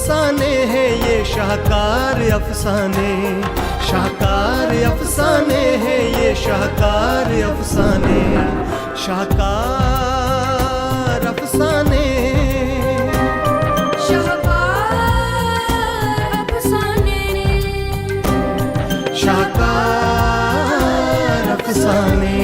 अफसाने हैं ये शाहकार अफसाने, शाहकार अफसाने हैं ये शाहकार अफसाने, शाहकार अफसाने, शाहकार अफसाने, शाहकार अफसाने।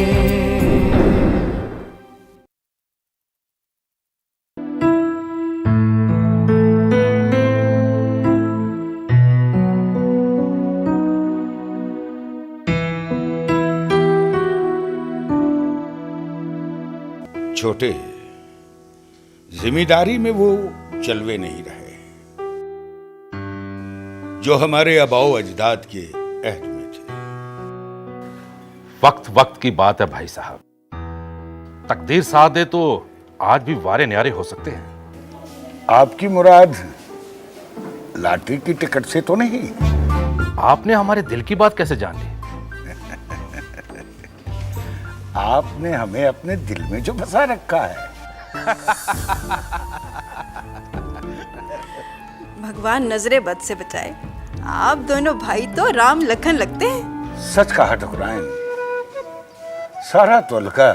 छोटे, जिम्मेदारी में वो चलवे नहीं रहे जो हमारे आबाओ अजदाद के अहद में थे। वक्त वक्त की बात है भाई साहब, तकदीर साथ दे तो आज भी वारे न्यारे हो सकते हैं। आपकी मुराद लॉटरी की टिकट से तो नहीं? आपने हमारे दिल की बात कैसे जान ली? आपने हमें अपने दिल में जो बसा रखा है। भगवान नजरे बद से बचाए, आप दोनों भाई तो राम लखन लगते हैं। सच कहा ठकुराइन, सारा तोलका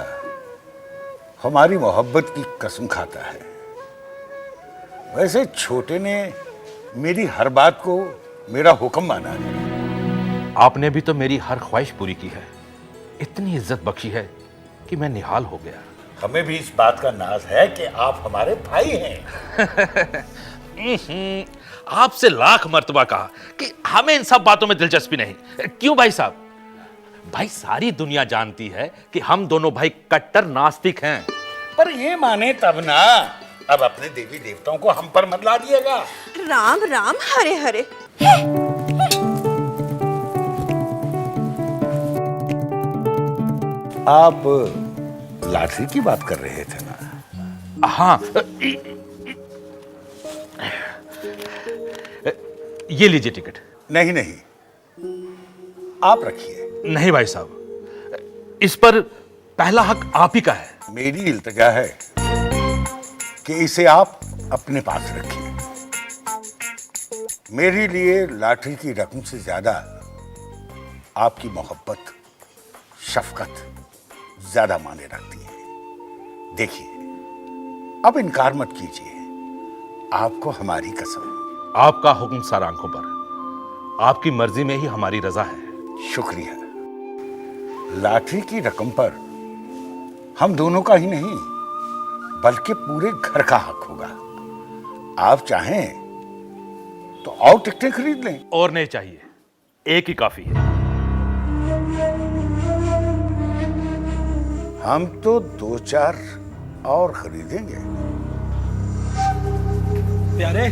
हमारी मोहब्बत की कसम खाता है। वैसे छोटे ने मेरी हर बात को मेरा हुक्म माना है। आपने भी तो मेरी हर ख्वाहिश पूरी की है, इतनी इज्जत बख्शी है कि मैं निहाल हो गया। हमें भी इस बात का नाज है कि आप हमारे भाई हैं। आपसे लाख मर्तबा कहा कि हमें इन सब बातों में दिलचस्पी नहीं। क्यों भाई साहब? भाई सारी दुनिया जानती है कि हम दोनों भाई कट्टर नास्तिक हैं। पर ये माने तब ना, अब अपने देवी देवताओं को हम पर मत ला दिएगा। राम राम हरे हरे। आप लॉटरी की बात कर रहे थे ना? हाँ, ये लीजिए टिकट। नहीं नहीं, आप रखिए। नहीं भाई साहब, इस पर पहला हक आप ही का है। मेरी इल्तिजा है कि इसे आप अपने पास रखिए। मेरे लिए लॉटरी की रकम से ज्यादा आपकी मोहब्बत, शफकत ज्यादा माने रखती है। देखिए, अब इनकार मत कीजिए, आपको हमारी कसम। आपका हुक्म सर आंखों पर, आपकी मर्जी में ही हमारी रजा है। शुक्रिया। लॉटरी की रकम पर हम दोनों का ही नहीं बल्कि पूरे घर का हक होगा। आप चाहें तो और टिकटें खरीद लें। और नहीं चाहिए, एक ही काफी है। हम तो 2-4 और खरीदेंगे। प्यारे,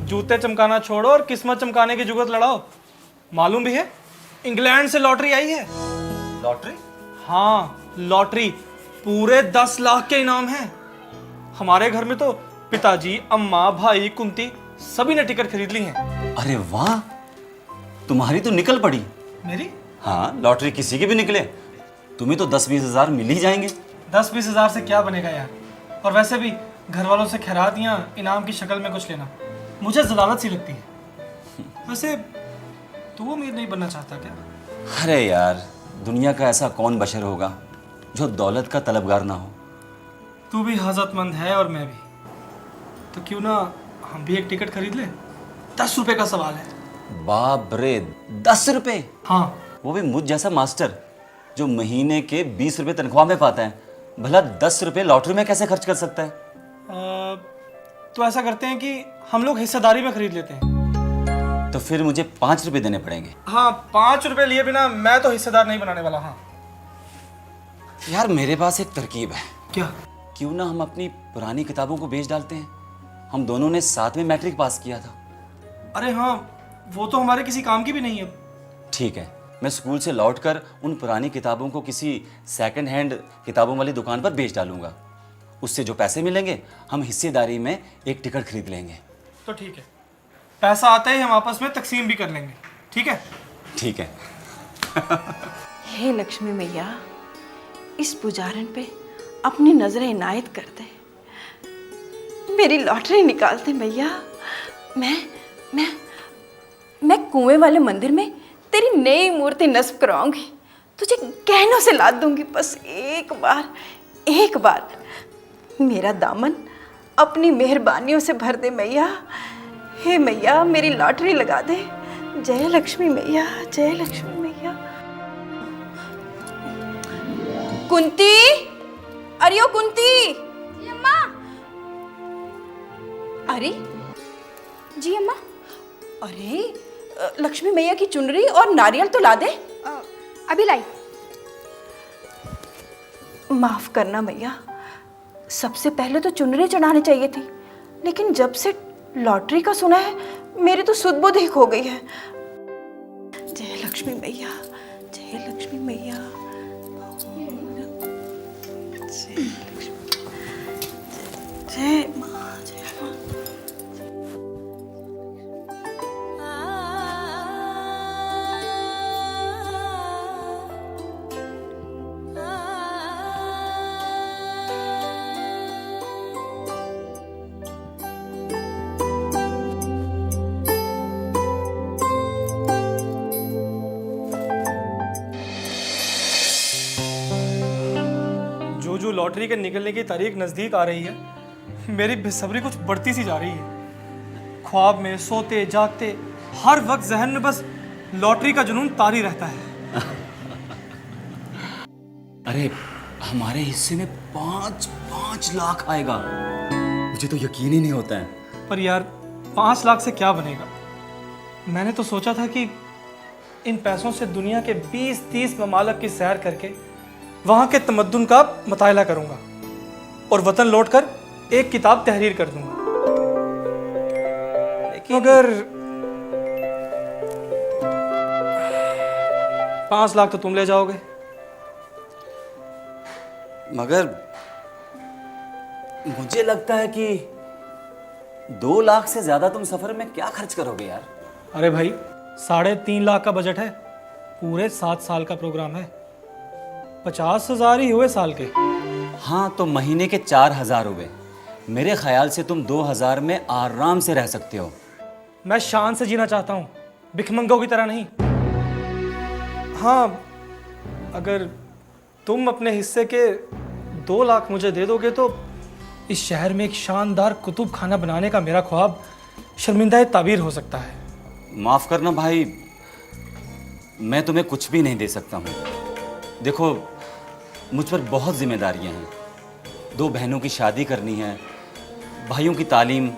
जूते चमकाना छोड़ो और किस्मत चमकाने की जुगत लड़ाओ। मालूम भी है, इंग्लैंड से लॉटरी आई है। लॉटरी? हाँ, लॉटरी। पूरे 10 लाख के इनाम हैं। हमारे घर में तो पिताजी, अम्मा, भाई, कुंती सभी ने टिकट खरीद ली हैं। अरे वाह, तुम्हारी तो निकल पड़ी। मेरी? हाँ, लॉटरी किसी की भी निकले, तुम्हें तो 10-20 हजार मिल ही जाएंगे। 10-20 हजार से क्या बनेगा यार? और वैसे भी घर वालों से खैरात या इनाम की शक्ल में कुछ लेना मुझे जलालत सी लगती है। वैसे तू अमीर नहीं बनना चाहता क्या? अरे यार, दुनिया का ऐसा कौन बशर होगा जो दौलत का तलबगार ना हो। तू भी हाजतमंद है और मैं भी, तो क्यों ना हम भी एक टिकट खरीद लें? 10 रुपए का सवाल है। बाप रे, 10 रुपए? हाँ, वो भी मुझ जैसा मास्टर जो महीने के 20 रुपए तनख्वाह में पाता है, भला 10 रुपए लॉटरी में कैसे खर्च कर सकता है? तो ऐसा करते हैं कि हम लोग हिस्सेदारी में खरीद लेते हैं। तो फिर मुझे 5 रुपए देने पड़ेंगे। हाँ, 5 रुपए लिए बिना मैं तो हिस्सेदार नहीं बनाने वाला। हाँ यार, मेरे पास एक तरकीब है। क्या? क्यों ना हम अपनी पुरानी किताबों को बेच डालते हैं? हम दोनों ने साथ में मैट्रिक पास किया था। अरे हाँ, वो तो हमारे किसी काम की भी नहीं है। ठीक है, मैं स्कूल से लौटकर उन पुरानी किताबों को किसी सेकंड हैंड किताबों वाली दुकान पर बेच डालूंगा। उससे जो पैसे मिलेंगे हम हिस्सेदारी में एक टिकट खरीद लेंगे। तो ठीक है, पैसा आते ही हम आपस में तकसीम भी कर लेंगे। ठीक है? ठीक है। हे लक्ष्मी मैया, इस पुजारन पे अपनी नजरें इनायत कर दे। मेरी लॉटरी निकालते मैया, मैं कुएं वाले मंदिर में तेरी नई मूर्ति नस्ब करवाऊंगी, तुझे गहनों से लाद दूंगी। बस एक बार मेरा दामन अपनी मेहरबानियों से भर दे मैया। हे मैया, मेरी लॉटरी लगा दे। जय लक्ष्मी मैया, जय लक्ष्मी मैया। कुंती, अरे ओ कुंती। जी अम्मा। अरे जी अम्मा। अरे लक्ष्मी मैया की चुनरी और नारियल तो ला दे। अभी लाई। माफ करना मैया, सबसे पहले तो चुनरी चढ़ानी चाहिए थी, लेकिन जब से लॉटरी का सुना है मेरी तो सुध बुध ही खो गई है। जय लक्ष्मी मैया, जय लक्ष्मी मैया, जय लक्ष्मी, जय माँ, जय माँ। जो लॉटरी के निकलने की तारीख नज़दीक आ रही है, मेरी बेसब्री कुछ बढ़ती सी जा रही है। ख्वाब में सोते जागते हर वक्त जहन में बस लॉटरी का जुनून तारी रहता है। अरे हमारे हिस्से में 5 लाख आएगा, मुझे तो यकीन ही नहीं होता है। पर यार 5 लाख से क्या बनेगा? मैंने तो सोचा था कि इन पैसों से दुनिया के 20-30 ममालक की सैर करके वहाँ के तमद्दुन का मुतायला करूँगा और वतन लौटकर एक किताब तहरीर कर दूँगा। लेकिन अगर 5 लाख तो तुम ले जाओगे। मगर मुझे लगता है कि 2 लाख से ज्यादा तुम सफर में क्या खर्च करोगे यार। अरे भाई 3.5 लाख का बजट है, पूरे 7 साल का प्रोग्राम है। 50,000 ही हुए साल के। हाँ तो महीने के 4,000 हुए। मेरे ख्याल से तुम 2,000 में आराम से रह सकते हो। मैं शान से जीना चाहता हूँ, भिखमंगों की तरह नहीं। हाँ, अगर तुम अपने हिस्से के 2 लाख मुझे दे दोगे तो इस शहर में एक शानदार कुतुब खाना बनाने का मेरा ख्वाब शर्मिंदा ताबीर हो सकता है। माफ़ करना भाई, मैं तुम्हें कुछ भी नहीं दे सकता हूँ। देखो, मुझ पर बहुत जिम्मेदारियाँ हैं। 2 बहनों की शादी करनी है, भाइयों की तालीम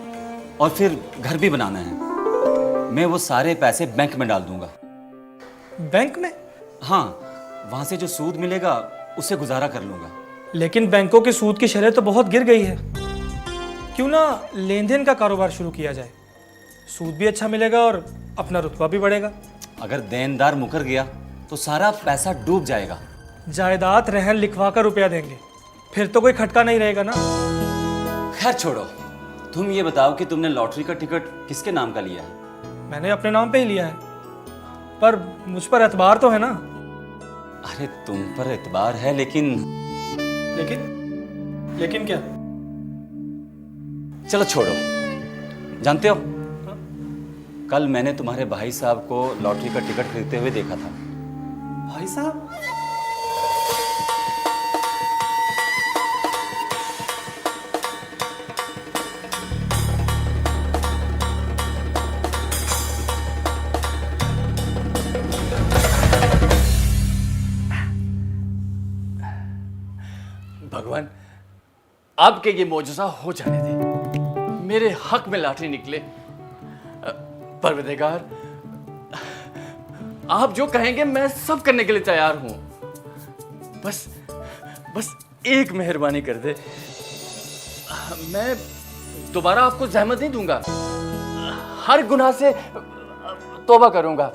और फिर घर भी बनाना है। मैं वो सारे पैसे बैंक में डाल दूंगा। बैंक में? हाँ, वहाँ से जो सूद मिलेगा उससे गुजारा कर लूँगा। लेकिन बैंकों की सूद की शरह तो बहुत गिर गई है। क्यों ना लेन देन का कारोबार शुरू किया जाए, सूद भी अच्छा मिलेगा और अपना रुतबा भी बढ़ेगा। अगर देनदार मुकर गया तो सारा पैसा डूब जाएगा। जायदाद रहन लिखवा कर रुपया देंगे, फिर तो कोई खटका नहीं रहेगा ना। खैर छोड़ो, तुम ये बताओ कि तुमने लॉटरी का टिकट किसके नाम का लिया है? मैंने अपने नाम पे ही लिया है, पर मुझ पर एतबार तो है ना। अरे तुम पर एतबार है, लेकिन क्या? चलो छोड़ो। जानते हो, कल मैंने तुम्हारे भाई साहब को लॉटरी का टिकट खरीदते हुए देखा था। भाई साहब? भगवान, आपके ये मौजूदा हो जाने दे, मेरे हक में लॉटरी निकले। परवरदिगार, आप जो कहेंगे मैं सब करने के लिए तैयार हूं। बस एक मेहरबानी कर दे, मैं दोबारा आपको जहमत नहीं दूंगा, हर गुनाह से तौबा करूंगा।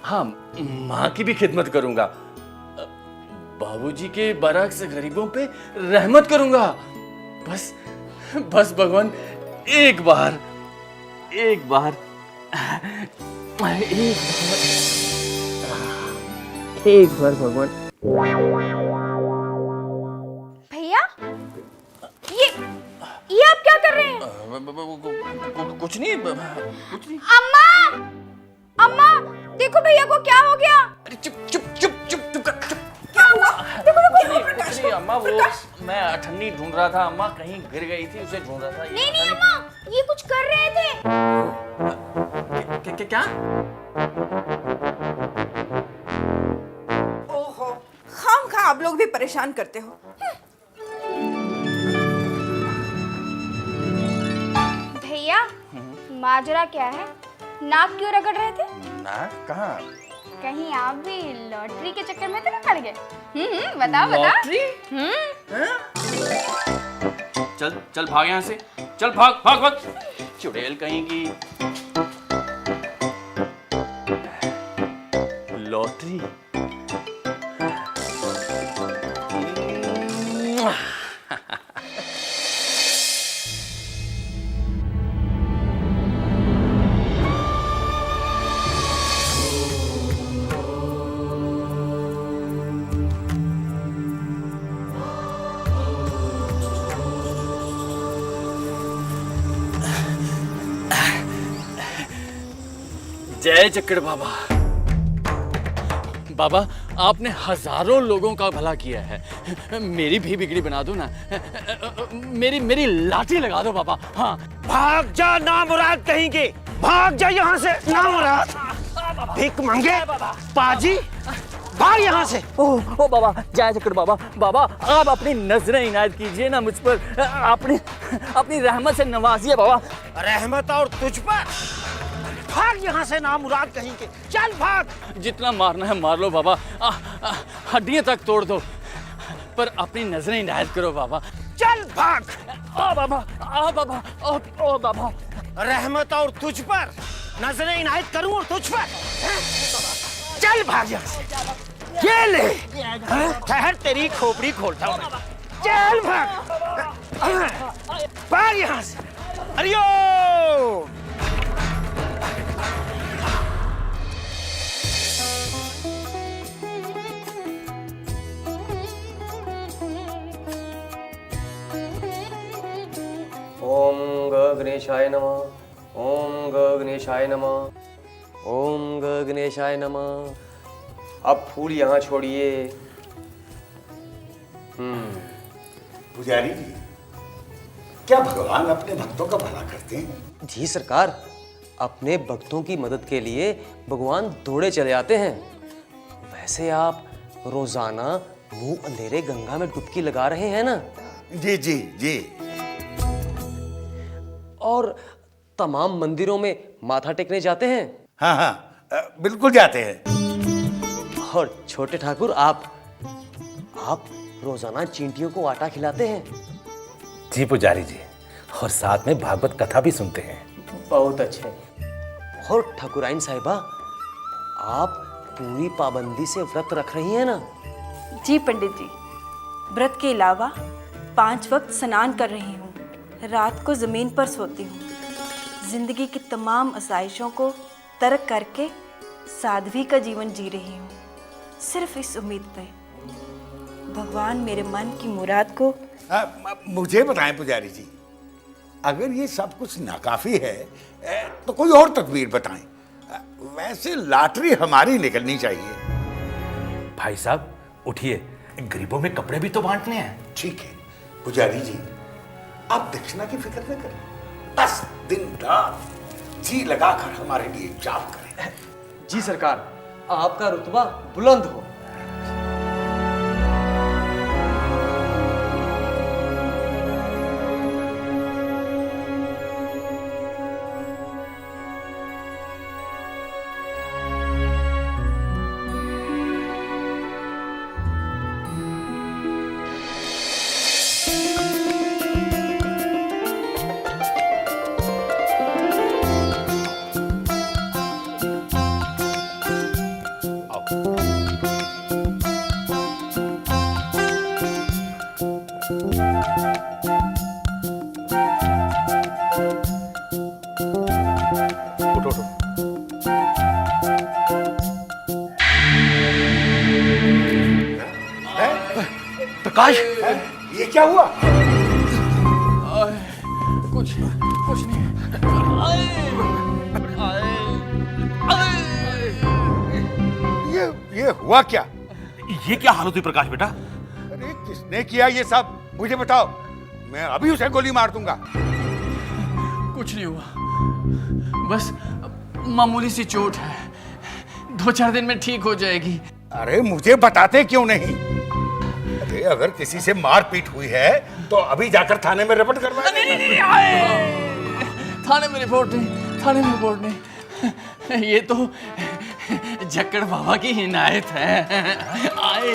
हाँ, माँ की भी खिदमत करूंगा, बाबूजी के बरअक्स गरीबों पे रहमत करूंगा। बस भगवान, एक बार भगवान। भैया, ये आप क्या कर रहे हैं? कुछ नहीं। अम्मा, अम्मा, देखो भैया को क्या हो गया? अरे चुप चुप चुप चुप चुप कर चुप। क्या हुआ? देखो देखो कुछ नहीं अम्मा, वो मैं अठन्नी ढूंढ रहा था अम्मा, कहीं गिर गई थी उसे ढूंढ रहा था। नहीं नहीं अम्मा, ये कुछ कर रहे थे। क्या? ओहो, खामखा आप लोग भी परेशान करते हो। भैया, माजरा क्या है? नाक क्यों रगड़ रहे थे? ना कहाँ? कहीं आप भी लॉटरी के चक्कर में तो नहीं पड़ गए? बताओ बताओ। लॉटरी? चल चल भाग यहाँ से, चल भाग भाग भाग, चुड़ैल कहीं की। लॉटरी? जय चक्कर बाबा। बाबा, आपने हजारों लोगों का भला किया है, मेरी भी बिगड़ी बना दो ना, मेरी लाठी लगा दो बाबा। हाँ, भाग जा नामुराद कहीं के, भाग जा यहाँ से नामुराद, भिख मंगे पाजी, भाग यहाँ से। ओ बाबा, जय चक्कर बाबा। बाबा, आप अपनी नजरें इनायत कीजिए ना मुझ पर, अपनी रहमत से नवाजिए बाबा। रहमत और तुझ पर, भाग यहाँ से नामुराद कहीं के, चल भाग। जितना मारना है मार लो बाबा, हड्डियां तक तोड़ दो, पर अपनी नजरें इनायत करो बाबा। चल भाग। ओ बाबा, आ बाबा, ओ बाबा। रहमत और तुझ पर, नजरें इनायत करूं और तुझ पर, चल भाग यहाँ से। ये ले, ठहर तेरी खोपड़ी खोलता हूँ मैं। चल भाग यहाँ से। हरिओम। ओम गणेशाय नमः। ओम गणेशाय नमः। ओम गणेशाय नमः। अब फूल यहाँ छोड़िए। पुजारी जी, क्या भगवान अपने भक्तों का भला करते हैं? जी सरकार, अपने भक्तों की मदद के लिए भगवान दौड़े चले आते हैं। वैसे आप रोजाना मुंह अंधेरे गंगा में डुबकी लगा रहे हैं ना? जी जी जी। और तमाम मंदिरों में माथा टेकने जाते हैं? हाँ हाँ, बिल्कुल जाते हैं। और छोटे ठाकुर, आप रोजाना चींटियों को आटा खिलाते हैं? जी पुजारी जी, और साथ में भागवत कथा भी सुनते हैं। बहुत अच्छे। और ठाकुराइन साहिबा, आप पूरी पाबंदी से व्रत रख रही हैं ना? जी पंडित जी, व्रत के अलावा 5 वक्त स्नान कर रही हूँ, रात को ज़मीन पर सोती हूँ, जिंदगी की तमाम आसाइशों को तर्क करके साध्वी का जीवन जी रही हूँ, सिर्फ इस उम्मीद पे भगवान मेरे मन की मुराद को। मुझे बताएं पुजारी जी, अगर ये सब कुछ नाकाफी है तो कोई और तदबीर बताएं। वैसे लॉटरी हमारी निकलनी चाहिए। भाई साहब उठिए, गरीबों में कपड़े भी तो बांटने हैं। ठीक है पुजारी जी, आप दक्षिणा की फिक्र न करें, बस दिन रात जी लगाकर हमारे लिए जाप करें। जी सरकार, आपका रुतबा बुलंद हो। प्रकाश, ये क्या हुआ? ये हुआ क्या? ये क्या हालत हुई प्रकाश बेटा? अरे किसने किया ये सब? मुझे बताओ, मैं अभी उसे गोली मार दूंगा। कुछ नहीं हुआ, बस मामूली सी चोट है, 2-4 दिन में ठीक हो जाएगी। अरे मुझे बताते क्यों नहीं? अरे अगर किसी से मारपीट हुई है तो अभी जाकर थाने में रिपोर्ट करवा। नहीं, थाने में रिपोर्ट नहीं, थाने में रिपोर्ट नहीं, ये तो जक्कड़ बाबा की हिनायत है। आए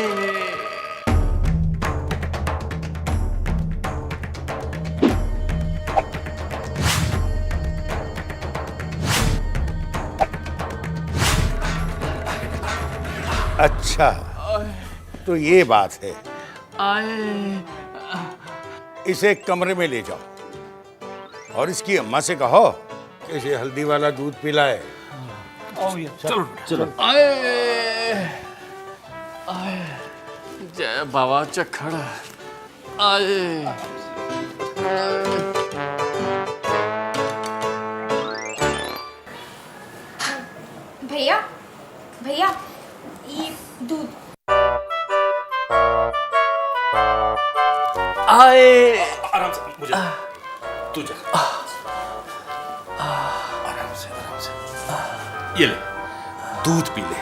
अच्छा, तो ये बात है। आए इसे कमरे में ले जाओ और इसकी अम्मा से कहो कि इसे हल्दी वाला दूध पिलाए। चलो आए आए, जय बाबा चक्खड़। आए भैया भैया ये दूध। आए आराम से, मुझे तू जा। आराम से। ये ले, दूध पी ले।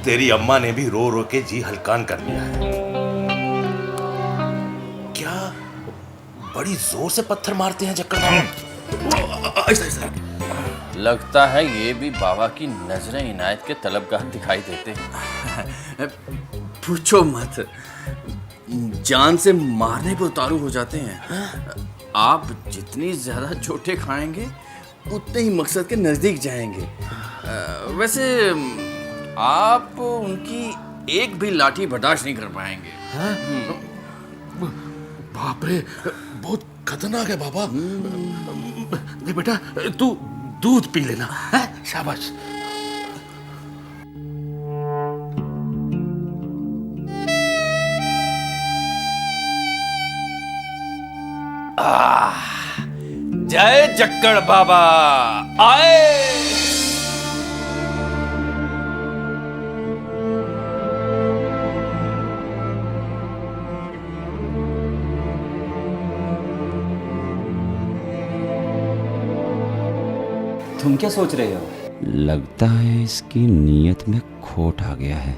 तेरी अम्मा ने भी रो रो के जी हल्कान कर लिया है। क्या बड़ी जोर से पत्थर मारते हैं जक्कड़ बाबा? ऐसा लगता है ये भी बाबा की नजरें इनायत के तलबगाह दिखाई देते हैं। पूछो मत, जान से मारने पे उतारू हो जाते हैं। आप जितनी ज्यादा चोटें खाएंगे उतने ही मकसद के नजदीक जाएंगे। वैसे आप उनकी एक भी लाठी बर्दाश्त नहीं कर पाएंगे। बाप रे, बहुत खतरनाक है बाबा। नहीं बेटा, तू दूध पी लेना। शाबाश। जय जक्कड़ बाबा। आए तुम क्या सोच रहे हो? लगता है इसकी नीयत में खोट आ गया है।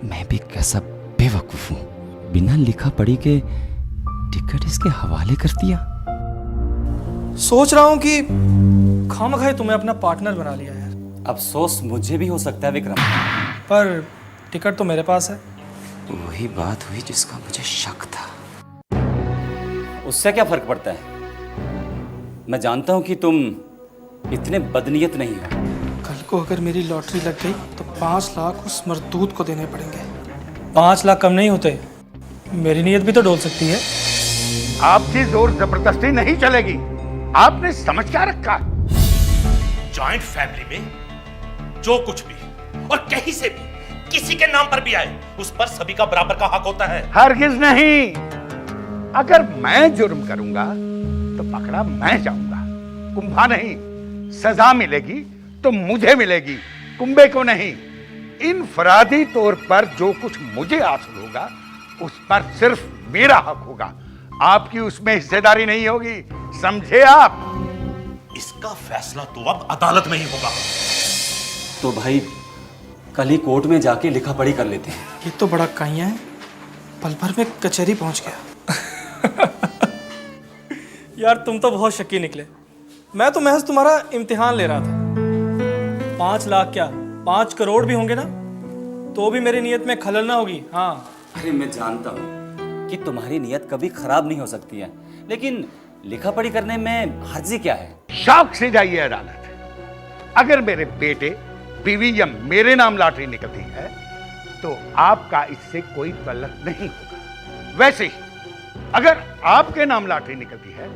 मैं भी कैसा बेवकूफ हूँ, बिना लिखा पढ़ी के टिकट इसके हवाले कर दिया। सोच रहा हूँ कि खामखाई तुम्हें अपना पार्टनर बना लिया यार। अफसोस मुझे भी हो सकता है विक्रम, पर टिकट तो मेरे पास है। वही बात हुई जिसका मुझे शक था। उससे क्या फर्क पड़ता है? मैं जानता हूं कि तुम इतने बदनीयत नहीं हो। कल को अगर मेरी लॉटरी लग गई तो 5 लाख उस मरदूद को देने पड़ेंगे। 5 लाख कम नहीं होते। मेरी नीयत भी तो डोल सकती है। आपकी जोर जबरदस्ती नहीं चलेगी। आपने समझ क्या रखा? जॉइंट फैमिली में जो कुछ भी और कहीं से भी किसी के नाम पर भी आए, उस पर सभी का बराबर का हक होता है। हरगिज नहीं। अगर मैं जुर्म करूंगा तो पकड़ा मैं जाऊंगा, कुंभा नहीं। सजा मिलेगी तो मुझे मिलेगी, कुंभे को नहीं। इनफरादी तौर पर जो कुछ मुझे हासिल होगा उस पर सिर्फ मेरा हक होगा, आपकी उसमें हिस्सेदारी नहीं होगी, समझे आप? इसका फैसला तो अब अदालत में ही होगा। तो भाई कल ही कोर्ट में जाके लिखा पढ़ी कर लेते हैं। ये तो बड़ा काइया है, पल भर में कचहरी पहुंच गया। यार तुम तो बहुत शक्की निकले। मैं तो महज तुम्हारा इम्तिहान ले रहा था। 5 लाख क्या 5 करोड़ भी होंगे ना तो भी मेरी नीयत में खलल ना होगी। हाँ अरे मैं जानता हूँ कि तुम्हारी नीयत कभी खराब नहीं हो सकती है, लेकिन लिखा पढ़ी करने में हर्जी क्या है? शौक से जाइए अदालत। अगर मेरे बेटे बीवी या मेरे नाम लॉटरी निकलती है तो आपका इससे कोई तल्लुक नहीं होगा। वैसे ही अगर आपके नाम लॉटरी निकलती है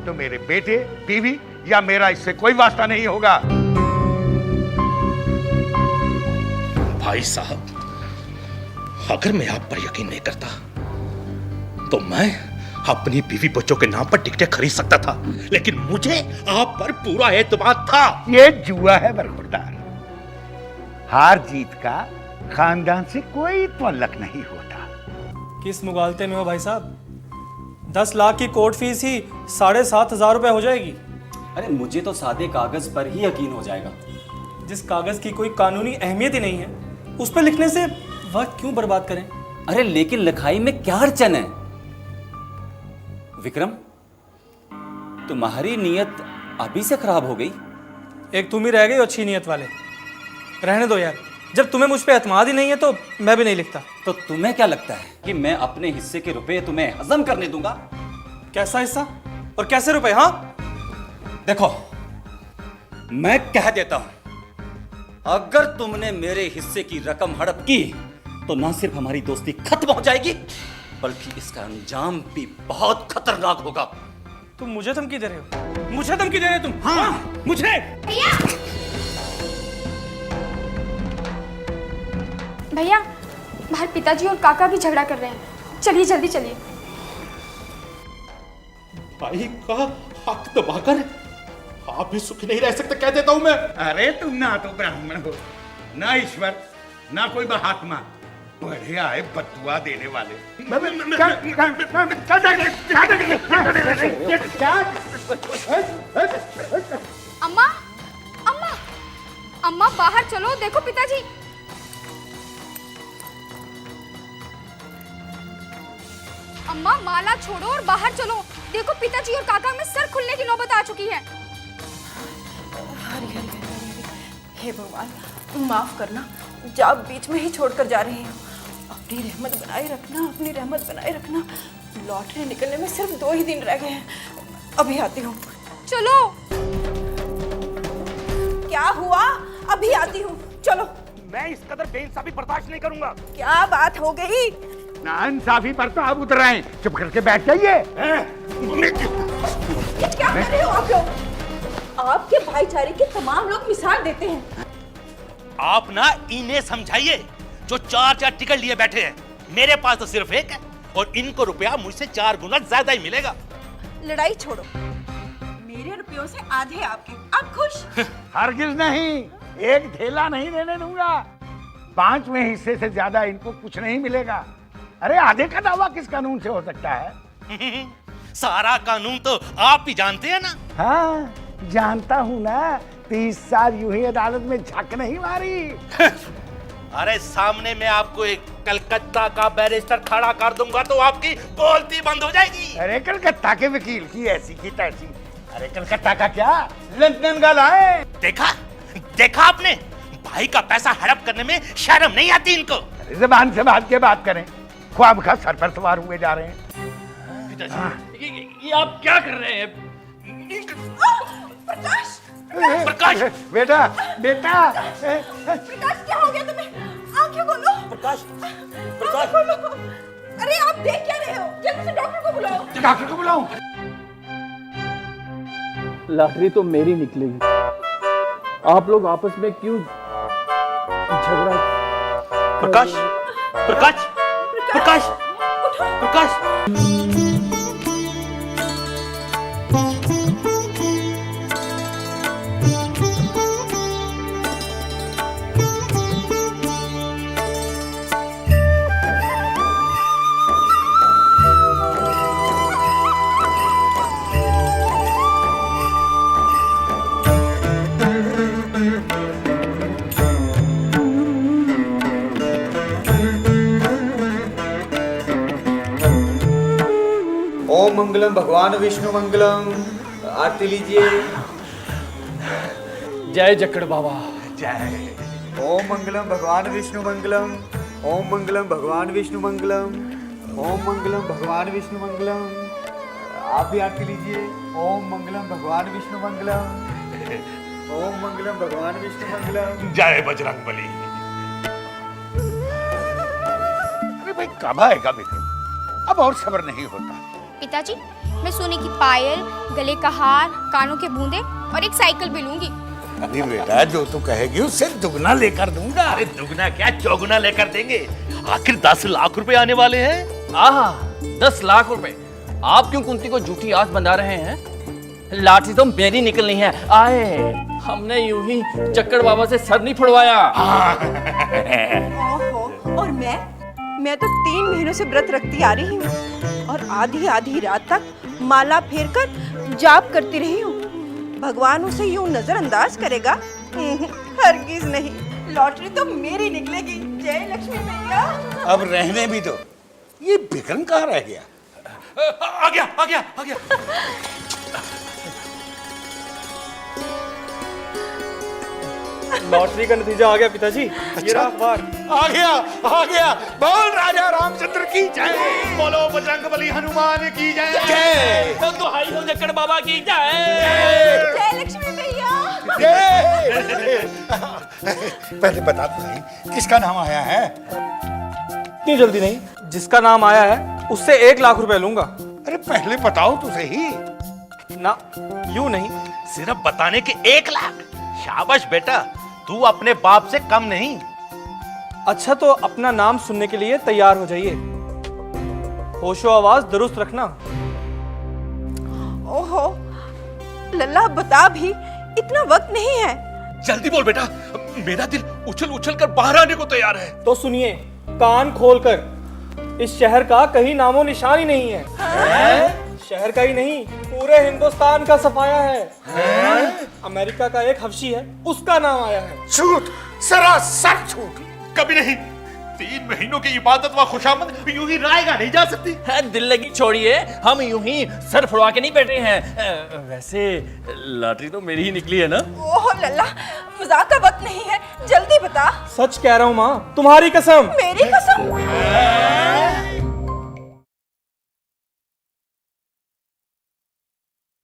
तो मेरे बेटे बीवी या मेरा इससे कोई वास्ता नहीं होगा। भाई साहब, अगर मैं आप पर यकीन नहीं करता तो मैं अपनी बीवी बच्चों के नाम पर टिकटें खरीद सकता था, लेकिन मुझे आप पर पूरा एतमाद था। ये जुआ है बरखुरदार। हार जीत का खानदान से कोई तल्लक नहीं होता। किस मुगालते में हो भाई साहब? 10 लाख की कोर्ट फीस ही 7,500 रुपये हो जाएगी। अरे मुझे तो सादे कागज पर ही यकीन हो जाएगा। जिस कागज की कोई कानूनी अहमियत ही नहीं है, उस पर लिखने से वक्त क्यों बर्बाद करें? अरे लेकिन लिखाई में क्या अड़चन है? विक्रम, तुम्हारी नीयत अभी से खराब हो गई। एक तुम ही रह गए हो अच्छी नीयत वाले। रहने दो यार, जब तुम्हें मुझ पे एतमाद ही नहीं है तो मैं भी नहीं लिखता। तो तुम्हें क्या लगता है कि मैं अपने हिस्से के रुपए तुम्हें हजम करने दूंगा? कैसा हिस्सा और कैसे रुपए? हाँ देखो, मैं कह देता हूं, अगर तुमने मेरे हिस्से की रकम हड़प की तो ना सिर्फ हमारी दोस्ती खत्म हो जाएगी, बल्कि इसका अंजाम भी बहुत खतरनाक होगा। तुम मुझे धमकी दे रहे हो? मुझे धमकी दे रहे हो तुम? हाँ, मुझे। भैया भैया, बाहर पिताजी और काका भी झगड़ा कर रहे हैं। चलिए जल्दी चलिए। भाई का हक दबाकर आप भी सुखी नहीं रह सकते, कह देता हूं मैं। अरे तुम ना तो ब्राह्मण हो, ना ईश्वर, ना कोई महात्मा, बड़े आए बदुआ देने वाले। अम्मा अम्मा अम्मा, बाहर चलो, देखो पिताजी। अम्मा माला छोड़ो और बाहर चलो, देखो पिताजी और काका में सर खुलने की नौबत आ चुकी है। हरी हरी हरी हरी। हे भगवान, माफ करना, जा बीच में ही छोड़कर जा रही हूँ। अपनी रहमत बनाए रखना, अपनी रहमत बनाए रखना। लॉटरी निकलने में सिर्फ 2 ही दिन रह गए हैं। अभी आती हूँ। चलो। क्या हुआ? अभी आती हूँ, चलो। मैं इस कदर बेइंसाफी बर्दाश्त नहीं करूंगा। क्या बात हो गई? नाइंसाफी पर तो आप उतर रहे हैं, चुप करके बैठ जाइए। क्या कर रहे हो आप लोग? आपके भाईचारे के तमाम लोग मिसाल देते हैं। आप ना इन्हें समझाइए जो 4-4 टिकट लिए बैठे हैं। मेरे पास तो सिर्फ एक है और इनको रुपया मुझसे 4 गुना ज्यादा ही मिलेगा। लड़ाई छोड़ो, मेरे रुपयों से आधे आपके। आप खुश? हरगिज नहीं, एक ढेला नहीं देने दूंगा। 5वें हिस्से से ज्यादा इनको कुछ नहीं मिलेगा। अरे आधे का दावा किस कानून से हो सकता है? सारा कानून तो आप ही जानते हैं ना। हाँ, जानता हूँ ना। 30 साल यूं ही अदालत में झक नहीं मारी। अरे सामने मैं आपको एक कलकत्ता का बैरिस्टर खड़ा कर दूंगा तो आपकी बोलती बंद हो जाएगी। अरे कलकत्ता के वकील की ऐसी की तैसी। अरे कलकत्ता का क्या, लंदन का लाए। देखा देखा आपने, भाई का पैसा हड़प करने में शर्म नहीं आती इनको। अरे जुबान से बात के बात करें, ख्वाब खा सर पर सवार हुए जा रहे हैं। ये आप क्या कर रहे हैं? प्रकाश, प्रकाश, बेटा बेटा। प्रकाश क्या हो गया तुम्हें? आंखें खोलो। प्रकाश, आंखें खोलो। अरे आप देख क्या रहे हो? जल्दी से डॉक्टर को बुलाओ। डॉक्टर को बुलाऊं? लॉटरी तो मेरी निकलेगी, आप लोग आपस में क्यों झगड़ा? प्रकाश, प्रकाश, प्रकाश, प्रकाश। ओम मंगलम भगवान विष्णु मंगलम। आरती लीजिए। जय जकड़ बाबा। जय। ओम मंगलम भगवान विष्णु मंगलम। ओम मंगलम भगवान विष्णु मंगलम। ओम मंगलम भगवान विष्णु मंगलम। आप भी आरती लीजिए। ओम मंगलम भगवान विष्णु मंगलम। ओम मंगलम भगवान विष्णु मंगलम। जय बजरंगबली। अरे भाई कब आएगा विक्रम? अब और सब्र नहीं होता। पिताजी, मैं सोने की पायल, गले का हार, कानों के बूंदे और एक साइकिल भी लूंगी। अरे बेटा, जो तू कहेगी उससे दुगना लेकर दूंगा। अरे दुगना क्या, चौगुना लेकर देंगे। आखिर 10 लाख रुपए आने वाले हैं। आहा, 10 लाख रुपए। आप क्यों कुंती को झूठी आस बंधा रहे हैं? लाठी तो मेरी निकलनी है। आए। हमने यूं ही चक्कर बाबा से सर नहीं फुड़वाया। ओहो, और मैं तो 3 महीनों से व्रत रखती आ रही हूँ और आधी आधी रात तक माला फेर कर जाप करती रही हूँ। भगवान उसे यूं नजरअंदाज करेगा? हरगिज नहीं, लॉटरी तो मेरी निकलेगी। जय लक्ष्मी मैया। अब रहने भी दो, ये विक्रम कहाँ रह गया? आ गया आ गया आ गया। लॉटरी का नतीजा आ गया पिताजी। ये रहा अखबार। आ गया। बोल राजा रामचंद्र की जय। बोलो बजरंगबली हनुमान की जय। जय। दुहाई हो चक्कर बाबा की जय। जय लक्ष्मी मैया। जय। पहले बता तो नहीं किसका नाम आया है? इतनी जल्दी नहीं, जिसका नाम आया है उससे 1 लाख रुपए लूंगा। अरे पहले बताओ तो सही। ना, यूं नहीं। सिर्फ बताने के 1 लाख? शाबाश बेटा, तू अपने बाप से कम नहीं। अच्छा तो अपना नाम सुनने के लिए तैयार हो जाइए। होशो आवाज दुरुस्त रखना। ओहो लल्ला, बता भी, इतना वक्त नहीं है। जल्दी बोल बेटा, मेरा दिल उछल उछल कर बाहर आने को तैयार है। तो सुनिए कान खोलकर, इस शहर का कहीं नामो निशान ही नहीं है। शहर का ही नहीं, पूरे हिंदुस्तान का सफाया है। अमेरिका का एक हफ्शी है, उसका नाम आया है। झूठ, सरासर झूठ। कभी नहीं। 3 महीनों की इबादत व खुशामद यूं ही रायगा नहीं जा सकती। दिल लगी छोड़िए, हम यूं ही सर फुड़वा के नहीं बैठे हैं। वैसे लॉटरी तो मेरी ही निकली है ना? ओहो लल्ला, मजाक का वक्त नहीं है, जल्दी बता। सच कह रहा हूँ माँ, तुम्हारी कसम। मेरी कसम?